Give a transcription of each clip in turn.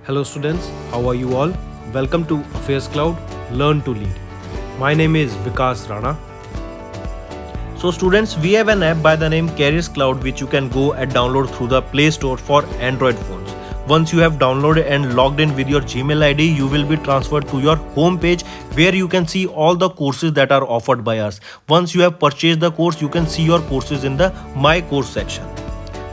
Hello students, how are you all? Welcome to Affairscloud, Learn to Lead. My name is Vikas Rana. So students, we have an app by the name Careers Cloud which you can go and download through the Play Store for Android phones. Once you have downloaded and logged in with your Gmail ID, you will be transferred to your home page where you can see all the courses that are offered by us. Once you have purchased the course, you can see your courses in the My Course section.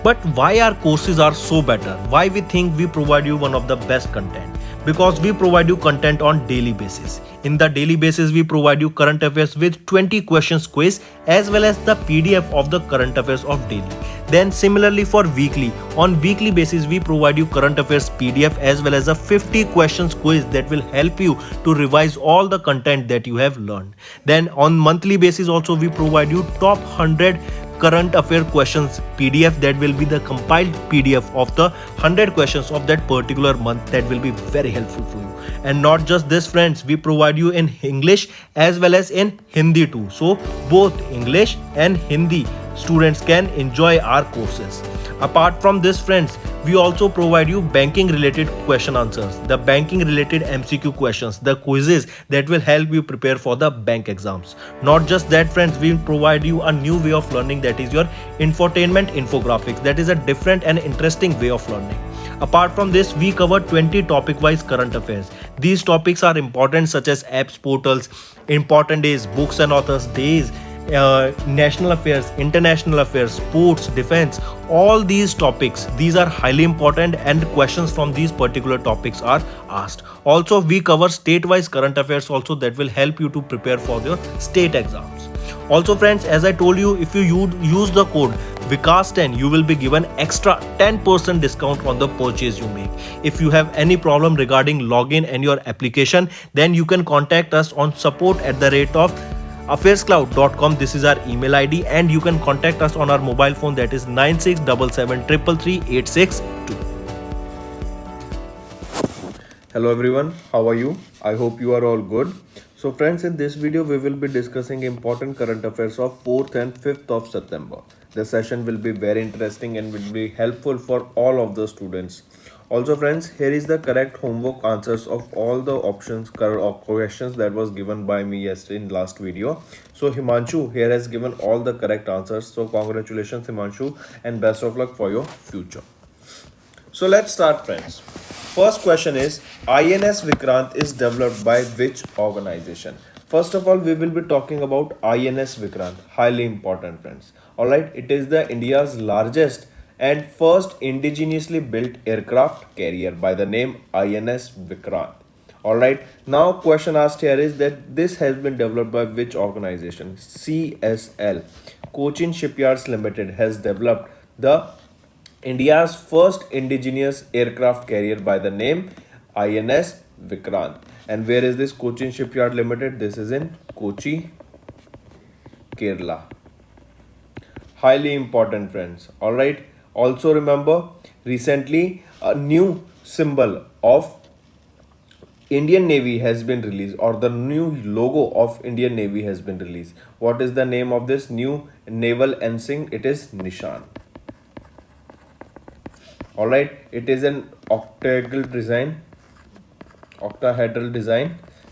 But why our courses are so better? Why we think we provide you one of the best content? Because we provide you content on daily basis. In the daily basis, we provide you current affairs with 20 questions quiz as well as the PDF of the current affairs of daily. Then similarly for weekly, on weekly basis we provide you current affairs PDF as well as a 50 questions quiz that will help you to revise all the content that you have learned. Then on monthly basis also we provide you top 100 current affair questions PDF that will be the compiled PDF of the 100 questions of that particular month that will be very helpful for you. And not just this friends, we provide you in English as well as in Hindi too. So both English and Hindi students can enjoy our courses. Apart from this friends, we also provide you banking related question answers, the banking related MCQ questions, the quizzes that will help you prepare for the bank exams. Not just that friends, we provide you a new way of learning, that is your infotainment infographics. That is a different and interesting way of learning. Apart from this, we cover 20 topic wise current affairs. These topics are important such as apps, portals, important days, books and authors days, national affairs, international affairs, sports, defense, all these topics, these are highly important and questions from these particular topics are asked. Also, we cover state-wise current affairs also that will help you to prepare for your state exams. Also friends, as I told you, if you use the code Vikas10, you will be given extra 10% discount on the purchase you make. If you have any problem regarding login and your application, then you can contact us on support@of affairscloud.com. This is our email ID and you can contact us on our mobile phone, that is 9677333862. Hello everyone, how are you? I hope you are all good. So friends, in this video we will be discussing important current affairs of 4th and 5th of September. The session will be very interesting and will be helpful for all of the students. Also friends, here is the correct homework answers of all the options or questions that was given by me yesterday in last video. So Himanshu here has given all the correct answers. So congratulations Himanshu and best of luck for your future. So let's start friends. First question is, INS Vikrant is developed by which organization? First of all, we will be talking about INS Vikrant, highly important friends. Alright, it is the India's largest and first indigenously built aircraft carrier by the name INS Vikrant. Alright, now question asked here is that this has been developed by which organization? CSL, Cochin Shipyards Limited, has developed the India's first indigenous aircraft carrier by the name INS Vikrant. And where is this Cochin Shipyard Limited? This is in Kochi, Kerala. Highly important friends. Alright. Also remember, recently a new symbol of Indian Navy has been released, or the new logo of Indian Navy has been released. What is the name of this new naval ensign? It is Nishan. Alright, it is an octahedral design.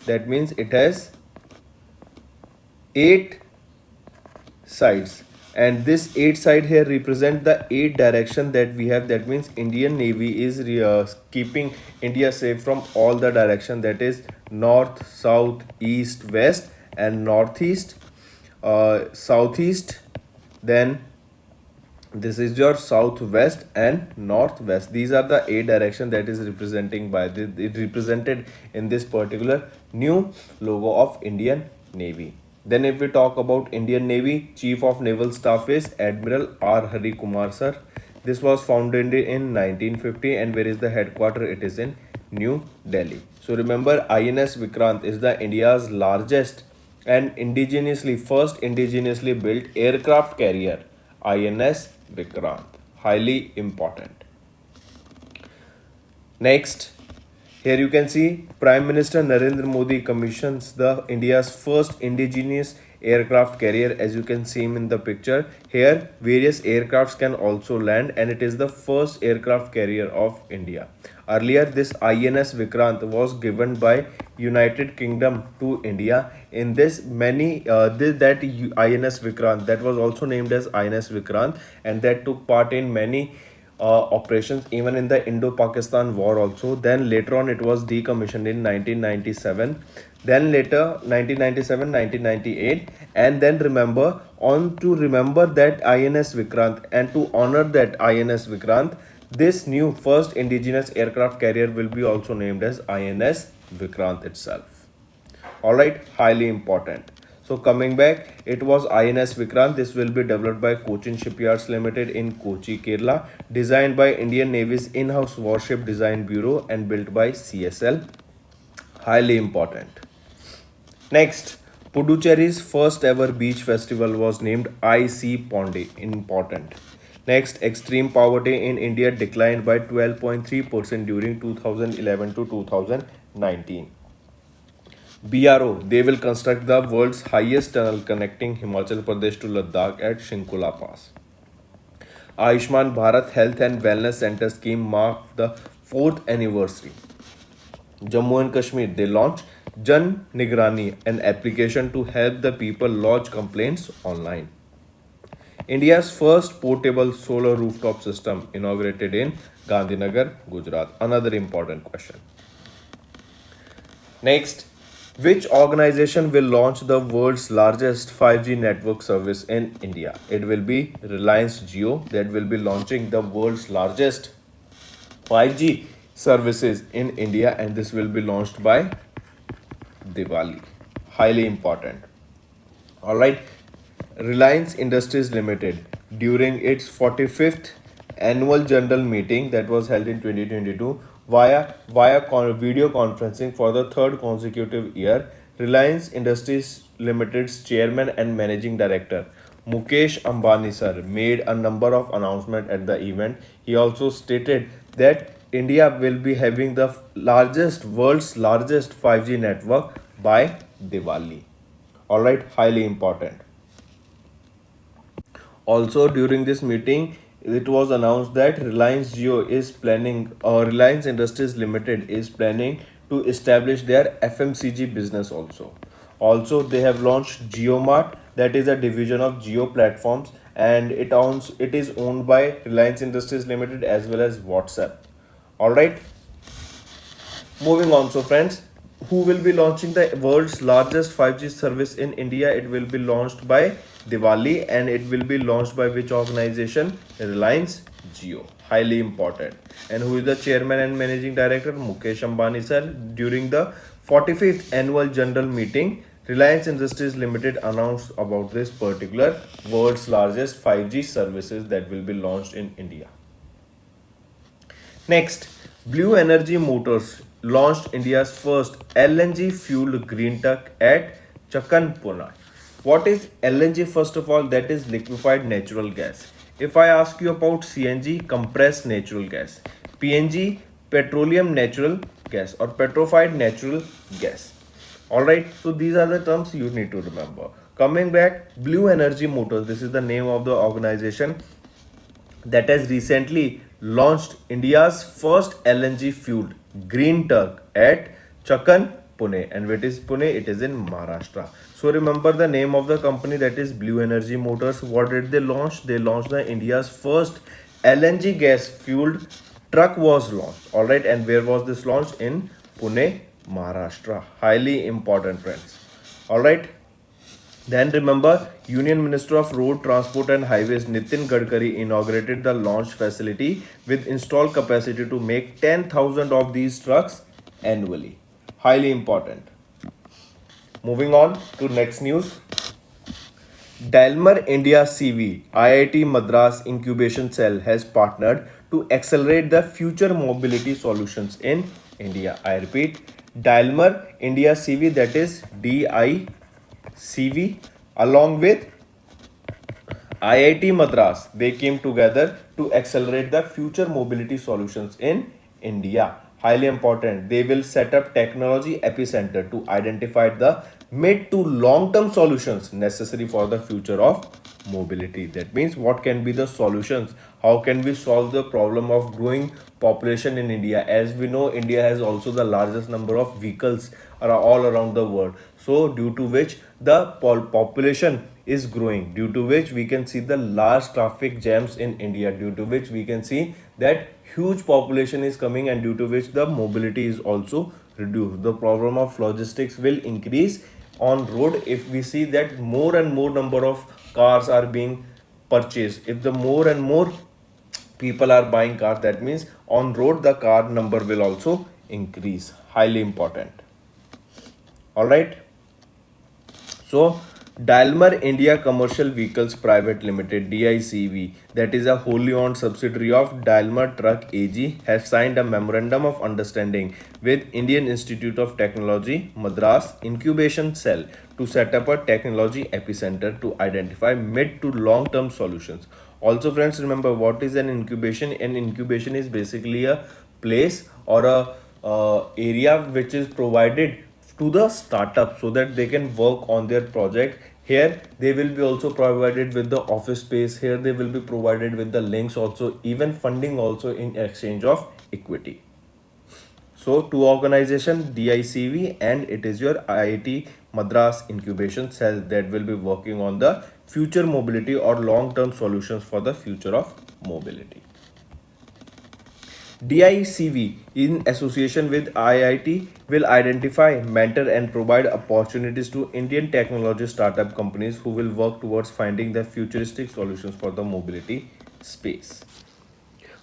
That means it has 8 sides, and this 8 side here represent the 8 direction that we have. That means Indian Navy is keeping India safe from all the direction, that is north, south, east, west, and northeast, southeast, then this is your southwest and northwest. These are the 8 direction that is representing by it represented in this particular new logo of Indian Navy. Then if we talk about Indian Navy, Chief of Naval Staff is Admiral R. Hari Kumar sir. This was founded in 1950, and where is the headquarter? It is in New Delhi. So remember, INS Vikrant is the India's largest and first indigenously built aircraft carrier, INS Vikrant. Highly important. Next, here you can see Prime Minister Narendra Modi commissions the India's first indigenous aircraft carrier. As you can see in the picture here, various aircrafts can also land, and it is the first aircraft carrier of India. Earlier, this INS Vikrant was given by United Kingdom to India. In this, INS Vikrant, that was also named as INS Vikrant, and that took part in many operations, even in the Indo-Pakistan war also. Then later on, it was decommissioned in 1997. Then later, 1997, 1998, and then remember that INS Vikrant, and to honor that INS Vikrant, this new first indigenous aircraft carrier will be also named as INS Vikrant itself. Alright, highly important. So coming back, it was INS Vikrant. This will be developed by Cochin Shipyards Limited in Kochi, Kerala, designed by Indian Navy's in-house warship design bureau and built by CSL. Highly important. Next, Puducherry's first ever beach festival was named IC Pondy. Important. Next, extreme poverty in India declined by 12.3% during 2011 to 2019. BRO, they will construct the world's highest tunnel connecting Himachal Pradesh to Ladakh at Shinkula Pass. Ayushman Bharat Health and Wellness Center scheme marked the 4th anniversary. Jammu and Kashmir, they launched Jan Nigrani, an application to help the people lodge complaints online. India's first portable solar rooftop system inaugurated in Gandhinagar, Gujarat. Another important question. Next, which organization will launch the world's largest 5G network service in India? It will be Reliance Jio that will be launching the world's largest 5G services in India, and this will be launched by Diwali. Highly important. Alright, Reliance Industries Limited, during its 45th annual general meeting that was held in 2022 via video conferencing for the third consecutive year, Reliance Industries Limited's chairman and managing director Mukesh Ambani sir made a number of announcements at the event. He also stated that India will be having the world's largest 5G network by Diwali. Alright, highly important. Also, during this meeting, it was announced that Reliance Jio is planning, or Reliance Industries Limited is planning to establish their FMCG business also. Also, they have launched JioMart, that is a division of Jio platforms, and it is owned by Reliance Industries Limited as well as WhatsApp. All right. Moving on, so friends, who will be launching the world's largest 5G service in India? It will be launched by Diwali, and it will be launched by which organization? Reliance Jio. Highly important. And who is the chairman and managing director? Mukesh Ambani sir. During the 45th annual general meeting, Reliance Industries Limited announced about this particular world's largest 5G services that will be launched in India. Next, Blue Energy Motors launched India's first LNG fueled green truck at Chakanpuna. What is LNG? First of all, that is liquefied natural gas. If I ask you about CNG, compressed natural gas, PNG, petroleum natural gas or petrified natural gas. Alright, so these are the terms you need to remember. Coming back, Blue Energy Motors, this is the name of the organization that has recently launched India's first LNG fueled green truck at Chakan, Pune. And what is Pune? It is in Maharashtra. So remember the name of the company, that is Blue Energy Motors. What did they launch? They launched the India's first LNG gas fueled truck was launched. Alright, and where was this launched? In Pune, Maharashtra. Highly important, friends. Alright. Then remember, Union Minister of Road Transport and Highways Nitin Gadkari inaugurated the launch facility with installed capacity to make 10,000 of these trucks annually. Highly important. Moving on to next news. Dalmar India CV IIT Madras Incubation Cell has partnered to accelerate the future mobility solutions in India. I repeat, Dalmar India CV, that is DICV, along with IIT Madras, they came together to accelerate the future mobility solutions in India. highly important, they will set up technology epicenter to identify the mid to long term solutions necessary for the future of mobility. That means what can be the solutions, how can we solve the problem of growing population in India. As we know, India has also the largest number of vehicles all around the world, so due to which the population is growing, due to which we can see the large traffic jams in India, due to which we can see that huge population is coming, and due to which the mobility is also reduced. The problem of logistics will increase on road if we see that more and more number of cars are being purchased. If the more and more people are buying cars, that means on road the car number will also increase. Highly important. All right. So, Daimler India Commercial Vehicles Private Limited (DICV), that is a wholly owned subsidiary of Daimler Truck AG, has signed a memorandum of understanding with Indian Institute of Technology Madras Incubation Cell to set up a technology epicenter to identify mid to long term solutions. Also, friends, remember what is an incubation? An incubation is basically a place or a area which is provided to the startup so that they can work on their project. Here they will be also provided with the office space, here they will be provided with the links, also even funding also in exchange of equity. So two organization, DICV and it is your IIT Madras incubation cell, that will be working on the future mobility or long term solutions for the future of mobility. DICV, in association with IIT, will identify, mentor, and provide opportunities to Indian technology startup companies who will work towards finding the futuristic solutions for the mobility space.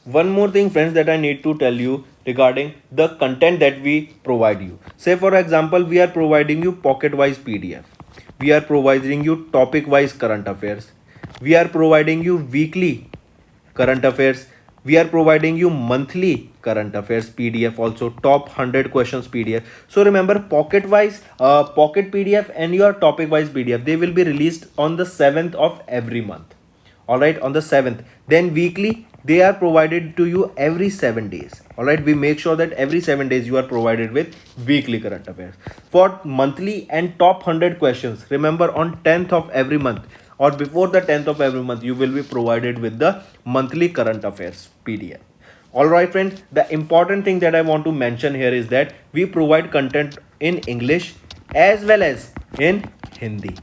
One more thing, friends, that I need to tell you regarding the content that we provide you. Say, for example, we are providing you pocket wise PDF, we are providing you topic wise current affairs, we are providing you weekly current affairs, we are providing you monthly current affairs PDF, also top 100 questions PDF. So remember, pocket wise pocket PDF and your topic wise PDF, they will be released on the 7th of every month. All right, on the 7th. Then weekly, they are provided to you every 7 days. All right, we make sure that every 7 days you are provided with weekly current affairs. For monthly and top 100 questions, remember, on 10th of every month or before the 10th of every month, you will be provided with the monthly current affairs PDF. All right, friends, the important thing that I want to mention here is that we provide content in English as well as in Hindi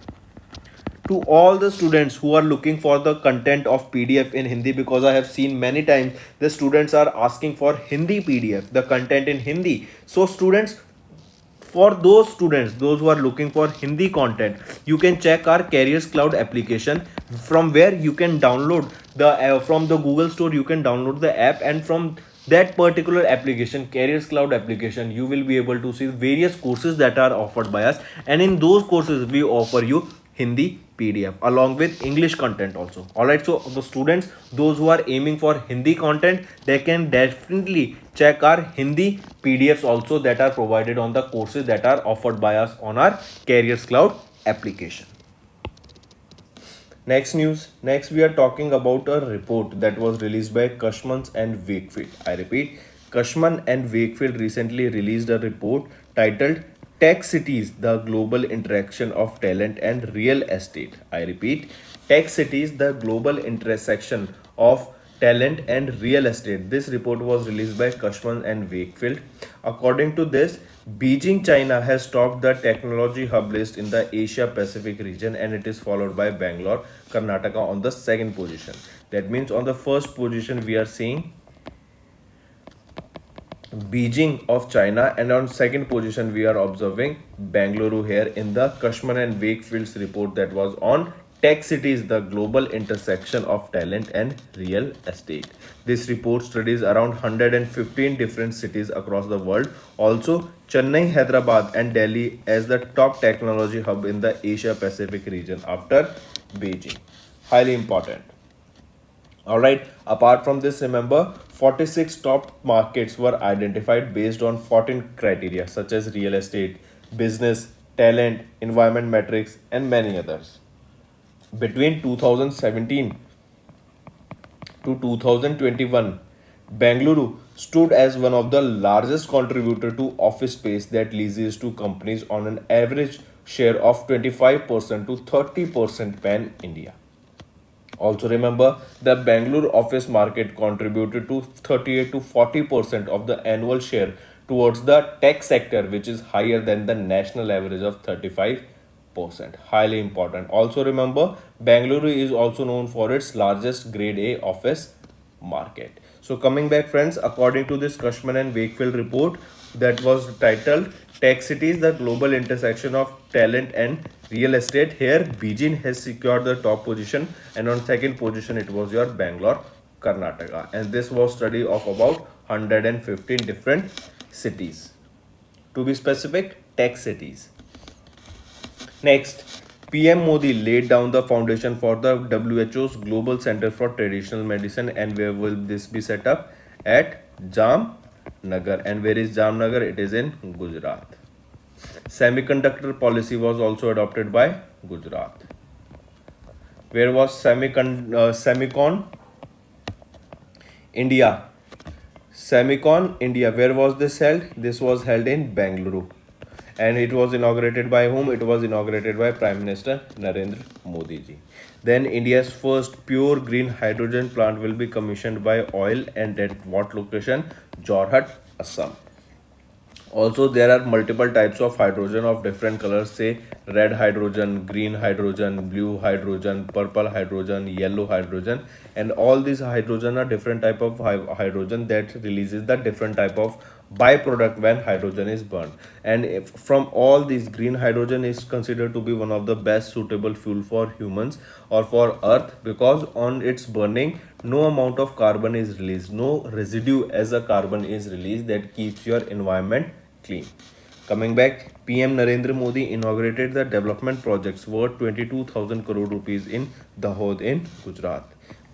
to all the students who are looking for the content of PDF in Hindi, because I have seen many times the students are asking for Hindi PDF, the content in Hindi. So students, for those students, those who are looking for Hindi content, you can check our Careers Cloud application, from where you can download the from the Google Store, you can download the app, and from that particular application, Careers Cloud application, you will be able to see various courses that are offered by us, and in those courses we offer you Hindi PDF along with English content also. All right, so the students, those who are aiming for Hindi content, they can definitely check our Hindi PDFs also that are provided on the courses that are offered by us on our Careers Cloud application. Next news. Next, we are talking about a report that was released by Cushman and Wakefield. I repeat, Cushman and Wakefield recently released a report titled Tech Cities, the Global Interaction of Talent and Real Estate. I repeat, Tech Cities, the Global Intersection of Talent and Real Estate. This report was released by Cushman and Wakefield. According to this, Beijing, China has topped the technology hub list in the Asia Pacific region, and it is followed by Bangalore, Karnataka on the second position. That means on the first position we are seeing Beijing of China, and on second position we are observing Bangalore here in the Cushman and Wakefield's report that was on Tech Cities, the global intersection of talent and real estate. This report studies around 115 different cities across the world. Also, Chennai, Hyderabad, and Delhi as the top technology hub in the Asia Pacific region after Beijing. Highly important. Alright, apart from this, remember 46 top markets were identified based on 14 criteria such as real estate, business, talent, environment metrics, and many others. Between 2017 to 2021, Bengaluru stood as one of the largest contributor to office space that leases to companies on an average share of 25% to 30% pan India. Also remember the Bangalore office market contributed to 38 to 40% of the annual share towards the tech sector, which is higher than the national average of 35%. Highly important. Also remember Bangalore is also known for its largest grade A office market. So coming back friends, according to this Cushman and Wakefield report that was titled Tech Cities, the global intersection of talent and real estate. Here Beijing has secured the top position, and on second position it was your Bangalore, Karnataka, and this was study of about 115 different cities. To be specific, tech cities. Next, PM Modi laid down the foundation for the WHO's Global Center for Traditional Medicine, and where will this be set up? At Jamnagar. And where is Jamnagar? It is in Gujarat. Semiconductor policy was also adopted by Gujarat. Where was Semicon? India. Semicon India. Where was this held? This was held in Bengaluru. And it was inaugurated by whom? It was inaugurated by Prime Minister Narendra Modi ji. Then India's first pure green hydrogen plant will be commissioned by oil, and at what location? Jorhat, Assam. Also there are multiple types of hydrogen of different colors, say red hydrogen, green hydrogen, blue hydrogen, purple hydrogen, yellow hydrogen, and all these hydrogen are different type of hydrogen that releases the different type of byproduct when hydrogen is burned. And if from all these, green hydrogen is considered to be one of the best suitable fuel for humans or for earth, because on its burning no amount of carbon is released, no residue as a carbon is released, that keeps your environment clean. Coming back, PM Narendra Modi inaugurated the development projects worth 22,000 crore rupees in Dahod in Gujarat.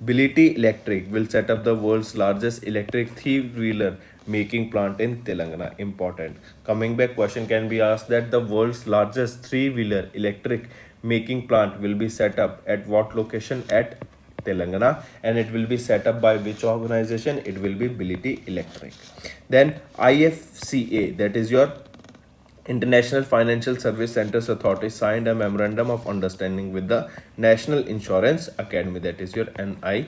Bility Electric will set up the world's largest electric three-wheeler making plant in Telangana. Important. Coming back, question can be asked that the world's largest three-wheeler electric making plant will be set up at what location? At Telangana, and it will be set up by which organization? It will be Bility Electric. Then IFCA, that is your International Financial Service Centers Authority, signed a memorandum of understanding with the National Insurance Academy, that is your NIA.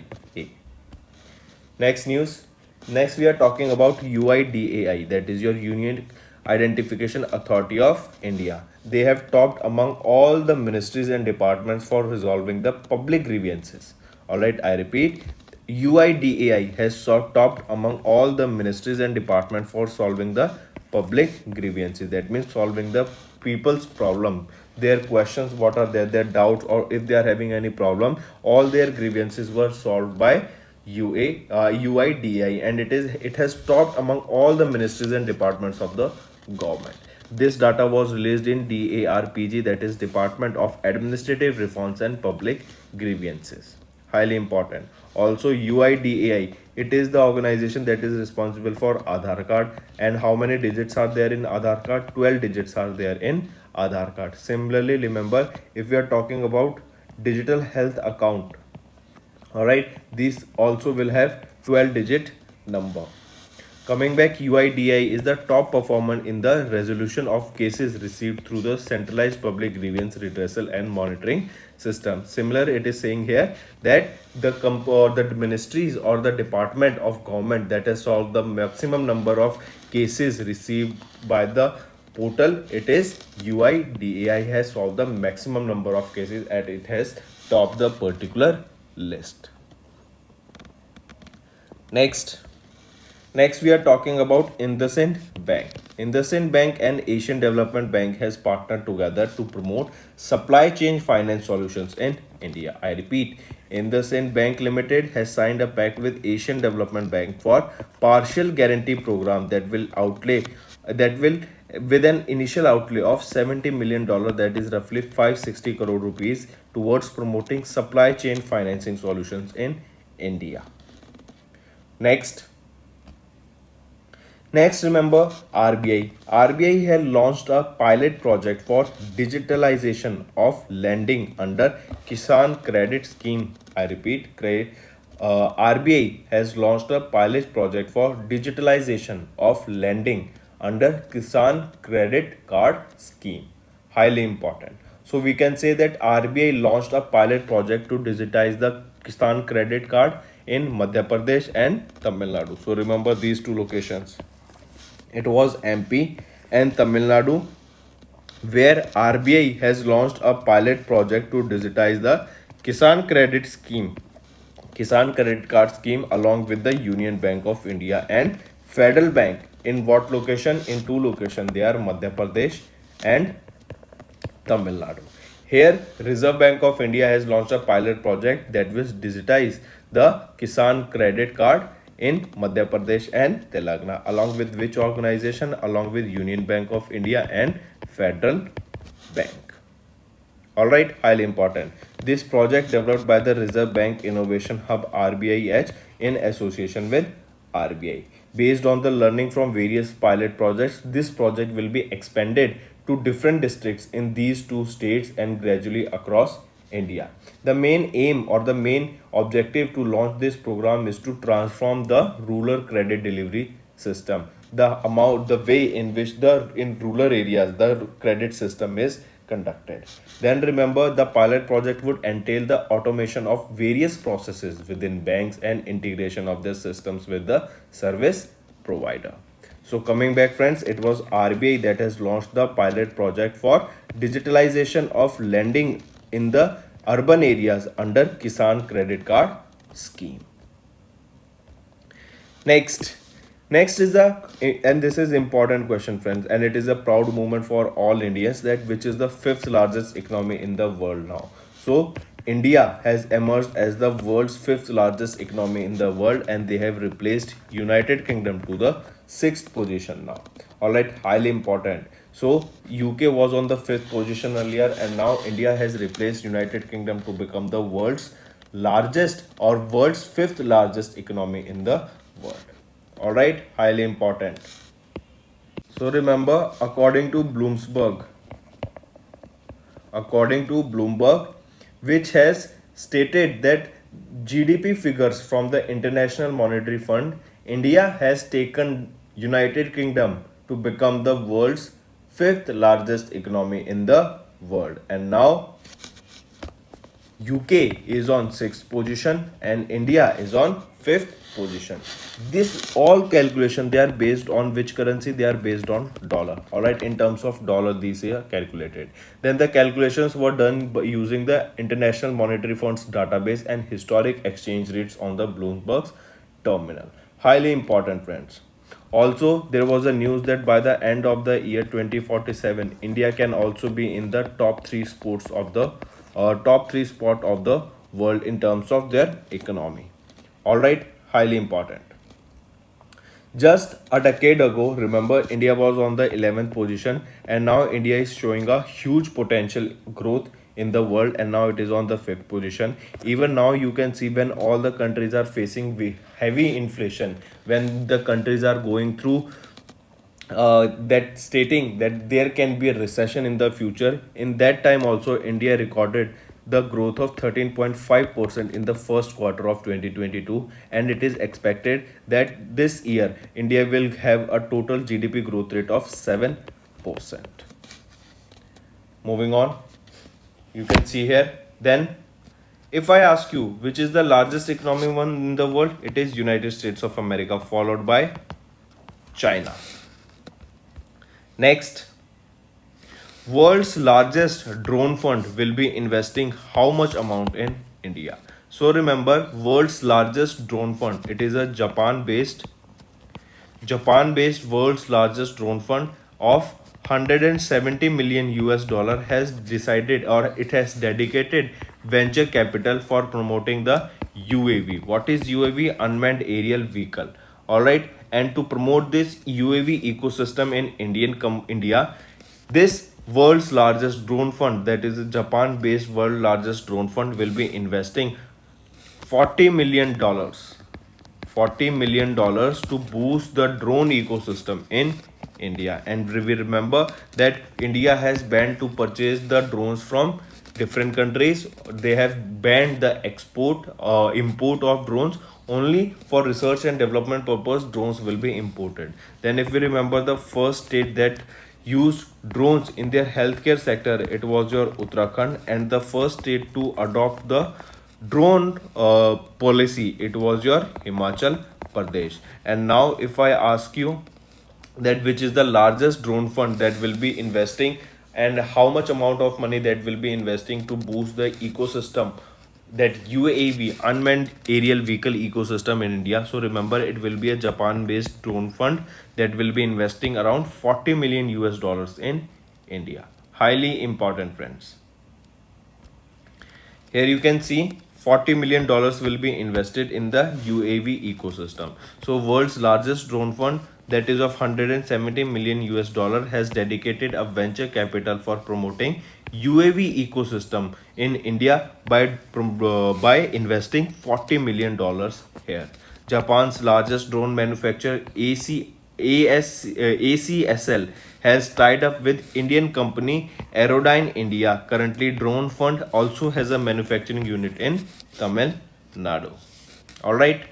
Next news. Next we are talking about UIDAI, that is your Union Identification Authority of India. They have topped among all the ministries and departments for resolving the public grievances. Alright, I repeat, UIDAI has topped among all the ministries and departments for solving the public grievances. That means solving the people's problem, their questions, what are their doubts, or if they are having any problem, all their grievances were solved by UIDAI, and it has topped among all the ministries and departments of the government. This data was released in DARPG, that is Department of Administrative Reforms and Public Grievances. Highly important. Also UIDAI, it is the organization that is responsible for Aadhaar card. And how many digits are there in Aadhaar card? 12 digits are there in Aadhaar card. Similarly, remember, if we are talking about digital health account, all right, these also will have 12 digit number. Coming back, UIDAI is the top performer in the resolution of cases received through the centralized public grievance redressal and monitoring system. Similar, it is saying here that the ministries or the department of government that has solved the maximum number of cases received by the portal, it is UIDAI has solved the maximum number of cases, and it has topped the particular list. Next, we are talking about IndusInd Bank. IndusInd Bank and Asian Development Bank has partnered together to promote supply chain finance solutions in India. I repeat, IndusInd Bank Limited has signed a pact with Asian Development Bank for partial guarantee program that will with an initial outlay of $70 million, that is roughly 560 crore rupees, towards promoting supply chain financing solutions in India. Next, remember RBI. RBI had launched a pilot project for digitalization of lending under Kisan Credit Scheme. I repeat, RBI has launched a pilot project for digitalization of lending under Kisan Credit Card Scheme. Highly important. So we can say that RBI launched a pilot project to digitize the Kisan Credit Card in Madhya Pradesh and Tamil Nadu. So remember these two locations. It was MP and Tamil Nadu, where RBI has launched a pilot project to digitize the Kisan Credit Scheme, Kisan Credit Card Scheme, along with the Union Bank of India and Federal Bank. In what location? In two locations. They are Madhya Pradesh and Tamil Nadu. Here, Reserve Bank of India has launched a pilot project that will digitize the Kisan credit card in Madhya Pradesh and Telangana, along with which organization? Along with Union Bank of India and Federal Bank. Alright, highly important. This project developed by the Reserve Bank Innovation Hub RBIH in association with RBI. Based on the learning from various pilot projects, this project will be expanded to different districts in these two states and gradually across India. The main aim or the main objective to launch this program is to transform the rural credit delivery system. The way in which in rural areas the credit system is conducted. Then remember, the pilot project would entail the automation of various processes within banks and integration of their systems with the service provider. So coming back friends, it was RBI that has launched the pilot project for digitalization of lending in the urban areas under Kisan Credit Card Scheme. Next is and this is important question friends, and it is a proud moment for all Indians, that which is the fifth largest economy in the world now. So India has emerged as the world's fifth largest economy in the world, and they have replaced United Kingdom to the sixth position now. Alright, highly important. So UK was on the fifth position earlier, and now India has replaced United Kingdom to become the world's largest or world's fifth largest economy in the world. Alright, highly important. So remember, according to Bloomberg, which has stated that GDP figures from the International Monetary Fund, India has taken United Kingdom to become the world's fifth largest economy in the world, and now UK is on sixth position and India is on fifth position. This all calculation, they are based on which currency? They are based on dollar. Alright, in terms of dollar these are calculated. Then the calculations were done by using the International Monetary Fund's database and historic exchange rates on the Bloomberg's terminal. Highly important friends. Also, there was a news that by the end of the year 2047, India can also be in the top three spot of the world in terms of their economy. Alright, highly important. Just a decade ago, remember, India was on the 11th position, and now India is showing a huge potential growth in the world, and now it is on the fifth position. Even now you can see, when all the countries are facing heavy inflation, when the countries are going through that stating that there can be a recession in the future, in that time also India recorded the growth of 13.5% in the first quarter of 2022, and it is expected that this year India will have a total GDP growth rate of 7%. Moving on, you can see here. Then if I ask you which is the largest economy one in the world, it is United States of America, followed by China. Next, world's largest drone fund will be investing how much amount in India? So remember, world's largest drone fund, it is a Japan-based world's largest drone fund of 170 million US dollar has decided, or it has dedicated venture capital for promoting the UAV. What is UAV? Unmanned aerial vehicle. Alright, and to promote this UAV ecosystem in India, this world's largest drone fund, that is a Japan based world largest drone fund, will be investing $40 million to boost the drone ecosystem in India. And we remember that India has banned to purchase the drones from different countries, they have banned the import of drones. Only for research and development purpose drones will be imported. Then if we remember the first state that used drones in their healthcare sector, it was your Uttarakhand, and the first state to adopt the drone policy, it was your Himachal Pradesh. And now if I ask you that which is the largest drone fund that will be investing, and how much amount of money that will be investing to boost the ecosystem, that UAV, unmanned aerial vehicle ecosystem in India. So remember, it will be a Japan based drone fund that will be investing around 40 million US dollars in India. Highly important, friends. Here you can see $40 million will be invested in the UAV ecosystem. So world's largest drone fund, that is of 170 million US dollar, has dedicated a venture capital for promoting UAV ecosystem in India by investing $40 million here. Japan's largest drone manufacturer ACSL has tied up with Indian company Aerodyne India. Currently, Drone Fund also has a manufacturing unit in Tamil Nadu. Alright.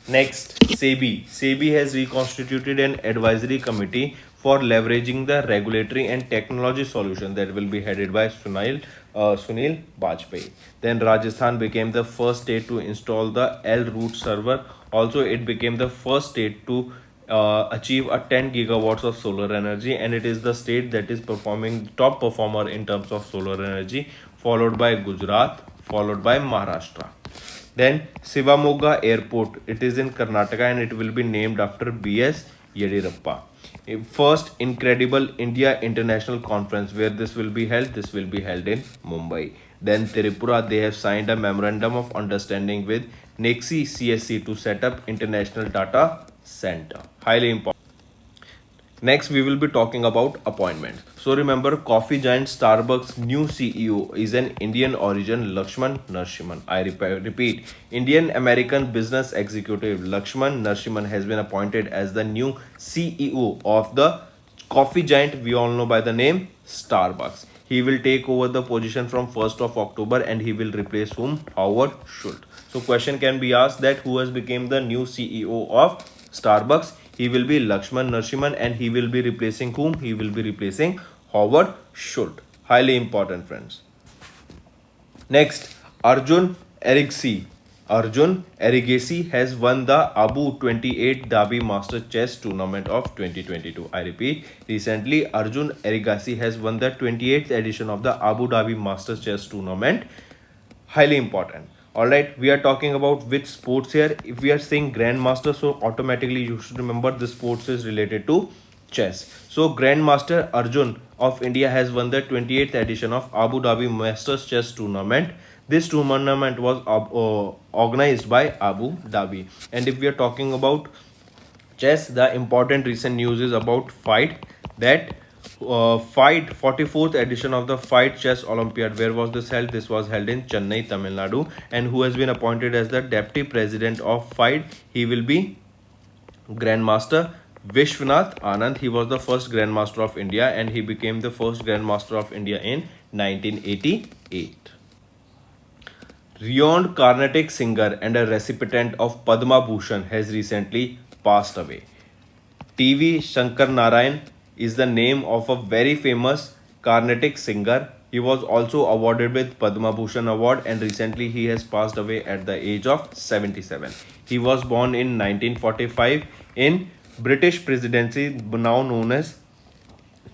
Next, SEBI. SEBI has reconstituted an advisory committee for leveraging the regulatory and technology solution that will be headed by Sunil Bajpayee. Then Rajasthan became the first state to install the L root server. Also, it became the first state to achieve a 10 gigawatts of solar energy, and it is the state that is performing top performer in terms of solar energy, followed by Gujarat, followed by Maharashtra. Then Sivamoga Airport, it is in Karnataka and it will be named after B.S. Yediyurappa. First Incredible India International Conference, where this will be held in Mumbai. Then Tripura, they have signed a memorandum of understanding with Nexi CSC to set up International Data Center. Highly important. Next, we will be talking about appointments. So remember, coffee giant Starbucks' new CEO is an Indian origin, Lakshman Narasimhan. I repeat, Indian American business executive Lakshman Narasimhan has been appointed as the new CEO of the coffee giant we all know by the name Starbucks. He will take over the position from 1st of October and he will replace whom? Howard Schultz. So question can be asked that who has become the new CEO of Starbucks? He will be Lakshman Narasimhan and he will be replacing whom? He will be replacing Howard Schultz. Highly important, friends. Next, Arjun Erigasi. Arjun Erigasi has won the Abu 28 Dhabi Master Chess Tournament of 2022. I repeat, recently Arjun Erigasi has won the 28th edition of the Abu Dhabi Master Chess Tournament. Highly important. Alright, we are talking about which sports here. If we are saying Grandmaster, so automatically you should remember this sports is related to chess. So Grandmaster Arjun of India has won the 28th edition of Abu Dhabi Masters Chess Tournament. This tournament was organized by Abu Dhabi. And if we are talking about chess, the important recent news is about fight, that fight 44th edition of the fight chess olympiad. Where was this held? This was held in Chennai, Tamil Nadu. And who has been appointed as the deputy president of fight? He will be Grandmaster Vishwanath Anand. He was the first Grandmaster of India and he became the first Grandmaster of India in 1988. Renowned Carnatic singer and a recipient of Padma Bhushan has recently passed away. T.V. Shankar Narayan is the name of a very famous Carnatic singer. He was also awarded with Padma Bhushan Award and recently he has passed away at the age of 77. He was born in 1945 in British Presidency, now known as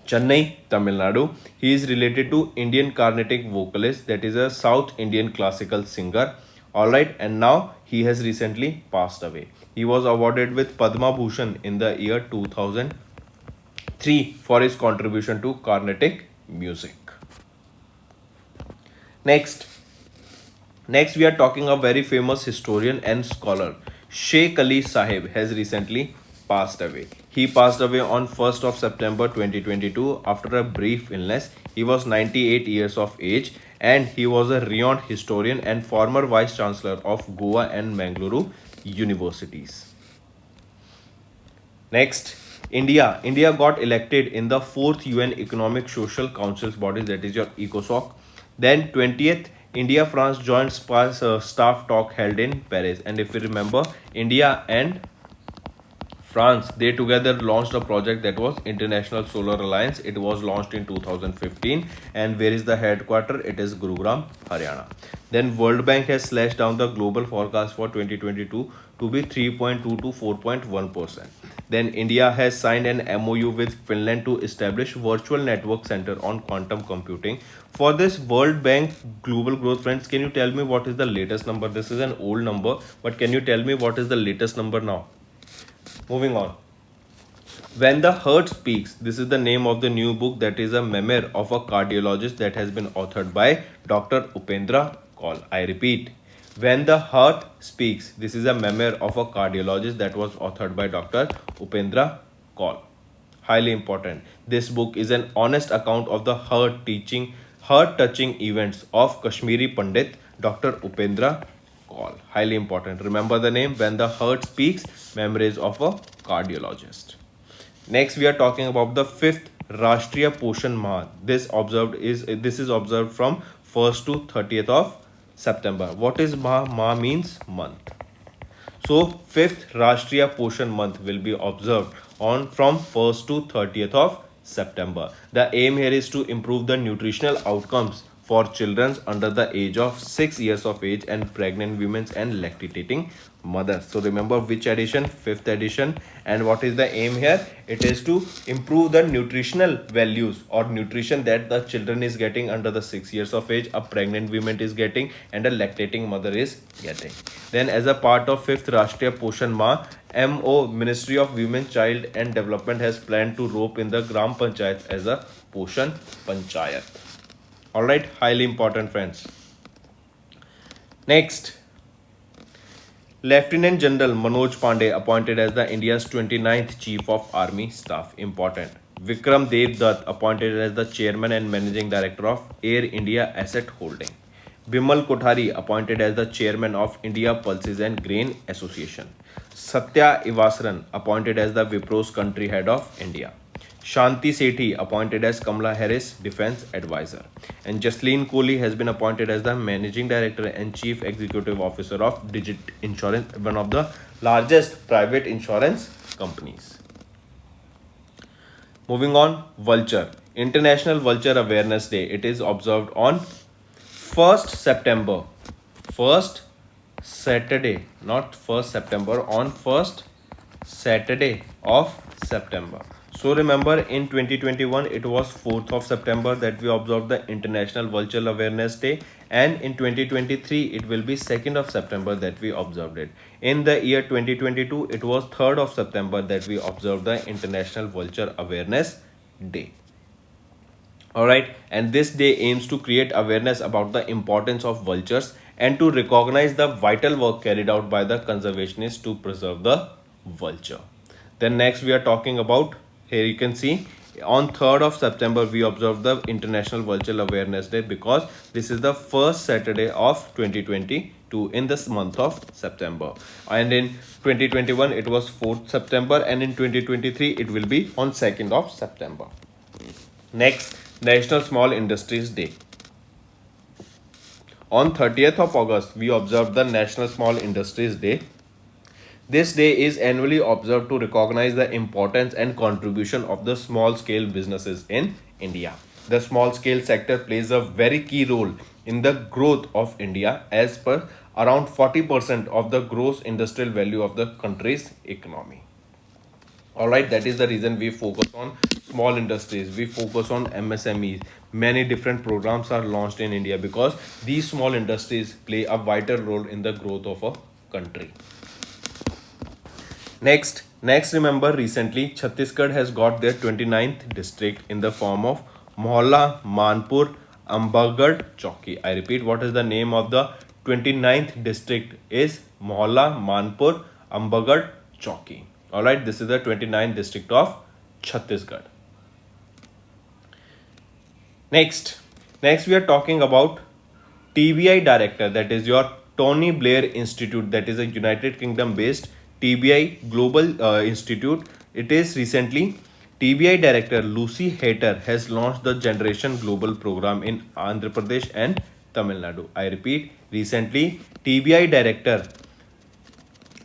Chennai, Tamil Nadu. He is related to Indian Carnatic vocalist, that is a South Indian classical singer. Alright, and now he has recently passed away. He was awarded with Padma Bhushan in the year 2003 for his contribution to Carnatic music. Next we are talking a very famous historian and scholar. Sheikh Ali Sahib has recently passed away. He passed away on 1st of September 2022 after a brief illness. He was 98 years of age and he was a renowned historian and former vice chancellor of Goa and Mangaluru universities. Next, India. India got elected in the 4th UN Economic Social Council's body, that is your ECOSOC. Then 20th, India-France joint staff talk held in Paris. And if you remember, India and France, they together launched a project that was International Solar Alliance. It was launched in 2015. And where is the headquarter? It is Gurugram, Haryana. Then World Bank has slashed down the global forecast for 2022 to be 3.2 to 4.1%. Then India has signed an MOU with Finland to establish virtual network center on quantum computing. For this World Bank global growth, friends, can you tell me what is the latest number? This is an old number, but can you tell me what is the latest number now? Moving on. When the Heart Speaks, this is the name of the new book that is a memoir of a cardiologist that has been authored by Dr. Upendra Kaul. I repeat, When the Heart Speaks, this is a memoir of a cardiologist that was authored by Dr. Upendra Kaul. Highly important. This book is an honest account of the heart-touching events of Kashmiri Pandit Dr. Upendra Kaul. Highly important. Remember the name. When the Heart Speaks, Memories of a Cardiologist. Next, we are talking about the fifth Rashtriya Poshan Maah. This is observed from 1st to 30th of September. What is Maah? Maah means month. So, 5th Rashtriya Poshan Month will be observed on from 1st to 30th of September. The aim here is to improve the nutritional outcomes for children under the age of 6 years of age and pregnant women and lactating mothers. So remember which edition? 5th edition. And what is the aim here? It is to improve the nutritional values or nutrition that the children is getting under the 6 years of age, a pregnant woman is getting, and a lactating mother is getting. Then as a part of 5th Rashtriya Poshan Maah, MO Ministry of Women, Child and Development has planned to rope in the Gram Panchayat as a Poshan Panchayat. Alright, highly important, friends. Next, Lieutenant General Manoj Pandey appointed as the India's 29th Chief of Army Staff. Important. Vikram Dev Dutt appointed as the Chairman and Managing Director of Air India Asset Holding. Bimal Kothari appointed as the Chairman of India Pulses and Grain Association. Satya Ivasran appointed as the Wipro's Country Head of India. Shanti Sethi appointed as Kamala Harris Defense Advisor. And Jasleen Kohli has been appointed as the Managing Director and Chief Executive Officer of Digit Insurance, one of the largest private insurance companies. Moving on, Vulture. International Vulture Awareness Day. It is observed on 1st September. 1st Saturday, not 1st September, on 1st Saturday of September. So remember in 2021 it was 4th of September that we observed the International Vulture Awareness Day, and in 2023 it will be 2nd of September that we observed it. In the year 2022 it was 3rd of September that we observed the International Vulture Awareness Day. Alright, and this day aims to create awareness about the importance of vultures and to recognize the vital work carried out by the conservationists to preserve the vulture. Then next we are talking about, here you can see, on 3rd of September we observe the International Vulture Awareness Day because this is the first Saturday of 2022 in this month of September. And in 2021 it was 4th September, and in 2023 it will be on 2nd of September. Next, National Small Industries Day. On 30th of August, we observed the National Small Industries Day. This day is annually observed to recognize the importance and contribution of the small scale businesses in India. The small scale sector plays a very key role in the growth of India, as per around 40% of the gross industrial value of the country's economy. Alright, that is the reason we focus on small industries, we focus on MSMEs. Many different programs are launched in India because these small industries play a vital role in the growth of a country. Next remember recently Chhattisgarh has got their 29th district in the form of Mohalla Manpur Ambagarh Chowki. I repeat, what is the name of the 29th district? Is Mohalla Manpur Ambagarh Chowki. Alright, this is the 29th district of Chhattisgarh. Next we are talking about TBI director, that is your Tony Blair Institute, that is a United Kingdom based TBI Global Institute. It is recently TBI Director Lucy Hayter has launched the Generation Global program in Andhra Pradesh and Tamil Nadu. I repeat, recently TBI Director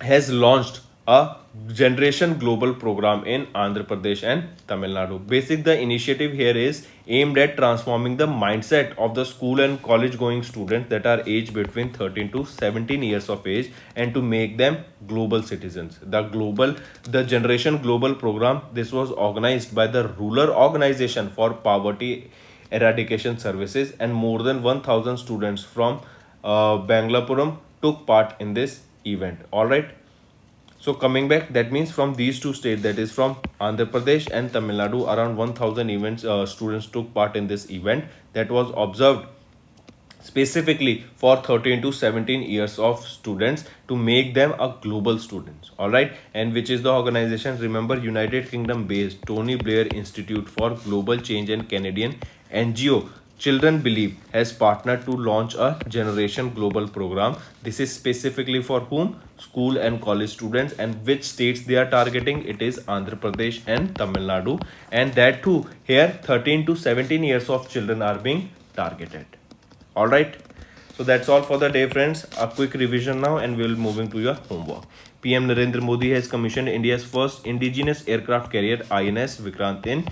has launched a Generation Global program in Andhra Pradesh and Tamil Nadu. Basic the initiative here is aimed at transforming the mindset of the school and college going students that are aged between 13 to 17 years of age and to make them global citizens. The Generation Global program, this was organized by the Rural Organization for Poverty Eradication Services, and more than 1000 students from Banglapuram took part in this event. All right. So coming back, that means from these two states, that is from Andhra Pradesh and Tamil Nadu, around 1000 students took part in this event that was observed specifically for 13 to 17 years of students to make them a global students. All right. And which is the organization? Remember, United Kingdom based Tony Blair Institute for Global Change and Canadian NGO Children Believe has partnered to launch a Generation Global program. This is specifically for whom? School and college students. And which states they are targeting? It is Andhra Pradesh and Tamil Nadu. And that too, here 13 to 17 years of children are being targeted. All right. So that's all for the day, friends. A quick revision now and we will moving to your homework. PM Narendra Modi has commissioned India's first indigenous aircraft carrier INS Vikrant in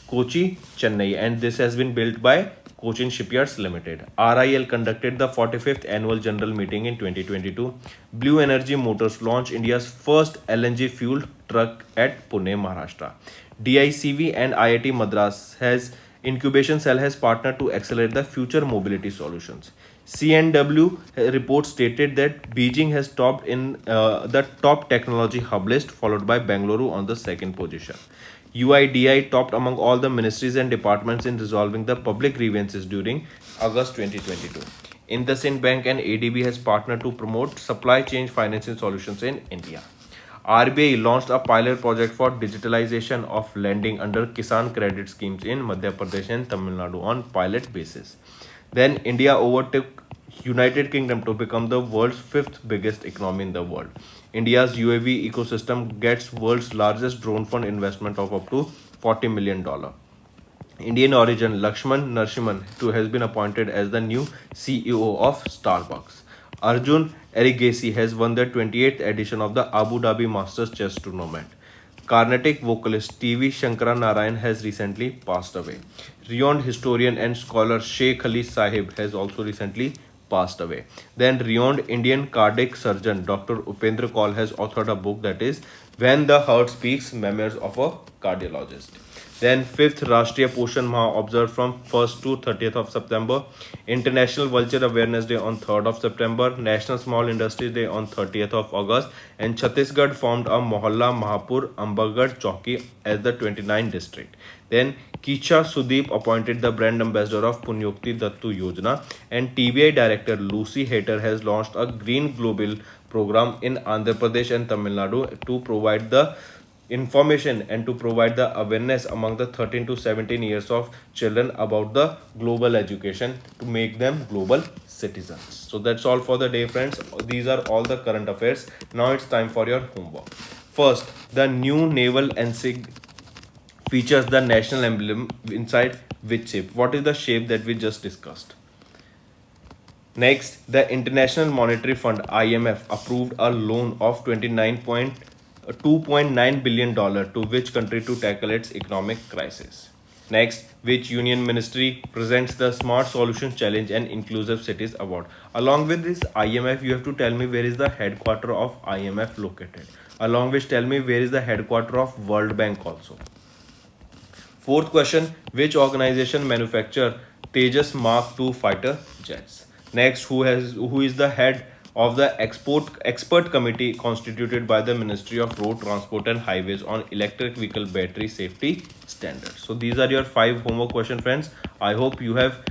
Kochi, Chennai, and this has been built by Cochin Shipyards Limited. RIL conducted the 45th annual general meeting in 2022. Blue Energy Motors launched India's first LNG fueled truck at Pune, Maharashtra. DICV and IIT Madras has incubation cell has partnered to accelerate the future mobility solutions. CNW report stated that Beijing has topped in the top technology hub list, followed by Bangalore on the second position. UIDI topped among all the ministries and departments in resolving the public grievances during August 2022. IndusInd Bank and ADB has partnered to promote supply chain financing solutions in India. RBI launched a pilot project for digitalization of lending under Kisan credit schemes in Madhya Pradesh and Tamil Nadu on pilot basis. Then India overtook United Kingdom to become the world's fifth biggest economy in the world. India's UAV ecosystem gets world's largest drone fund investment of up to $40 million. Indian origin Lakshman Narasimhan has been appointed as the new CEO of Starbucks. Arjun Erigesi has won the 28th edition of the Abu Dhabi Masters Chess Tournament. Carnatic vocalist T.V. Shankara Narayan has recently passed away. Renowned historian and scholar Sheikh Ali Sahib has also recently passed away. Then renowned Indian cardiac surgeon Dr. Upendra Kaul has authored a book that is When the Heart Speaks, Memoirs of a Cardiologist. Then 5th Rashtriya Poshan Maha observed from 1st to 30th of September. International Vulture Awareness Day on 3rd of September. National Small Industries Day on 30th of August. And Chhattisgarh formed a Mohalla Mahapur Ambergarh Chowki as the 29th district. Then Kicha Sudeep appointed the brand ambassador of Punyokti Dattu Yojana. And TBI Director Lucy Hayter has launched a Green Global program in Andhra Pradesh and Tamil Nadu to provide the information and to provide the awareness among the 13 to 17 years of children about the global education to make them global citizens. So that's all for the day, friends. These are all the current affairs. Now it's time for your homework. First, the new naval ensign features the national emblem inside which shape? What is the shape that we just discussed? Next, the International Monetary Fund IMF approved a loan of $2.9 billion to which country to tackle its economic crisis? Next, which union ministry presents the Smart Solutions Challenge and Inclusive Cities Award? Along with this IMF, you have to tell me where is the headquarter of IMF located. Along with tell me where is the headquarter of World Bank also. Fourth question, which organization manufacture Tejas Mark II fighter jets? Next, who is the head of the expert committee constituted by the Ministry of Road Transport and Highways on electric vehicle battery safety standards? So these are your 5 homework questions, friends. I hope you have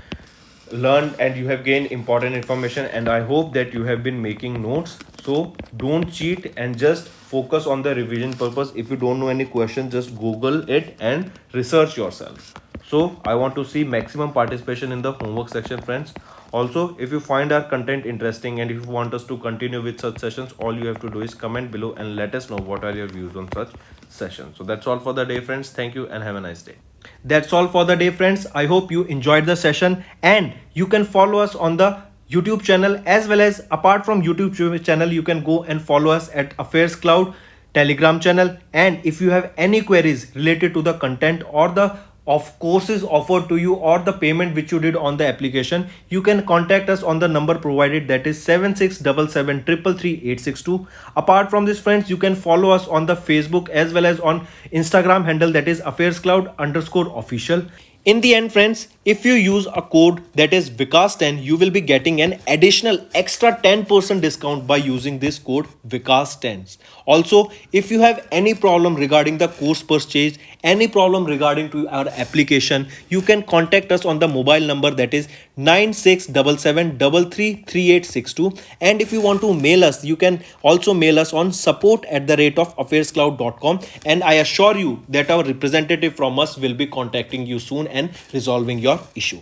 learned and you have gained important information, and I hope that you have been making notes. So don't cheat and just focus on the revision purpose. If you don't know any question, just Google it and research yourself. So I want to see maximum participation in the homework section, friends. Also, if you find our content interesting and if you want us to continue with such sessions, all you have to do is comment below and let us know what are your views on such sessions. So that's all for the day, friends. Thank you and have a nice day. That's all for the day, friends. I hope you enjoyed the session, and you can follow us on the YouTube channel, as well as apart from YouTube channel, you can go and follow us at Affairscloud Telegram channel. And if you have any queries related to the content or the of courses offered to you or the payment which you did on the application, you can contact us on the number provided, that is 7677333862. Apart from this, friends, you can follow us on the Facebook as well as on Instagram handle, that is affairscloud_official. In the end, friends, if you use a code that is Vikas10, you will be getting an additional extra 10% discount by using this code Vikas10. Also, if you have any problem regarding the course purchase, any problem regarding to our application, you can contact us on the mobile number, that is 9677333862. And if you want to mail us, you can also mail us on support@affairscloud.com, and I assure you that our representative from us will be contacting you soon and resolving your issue.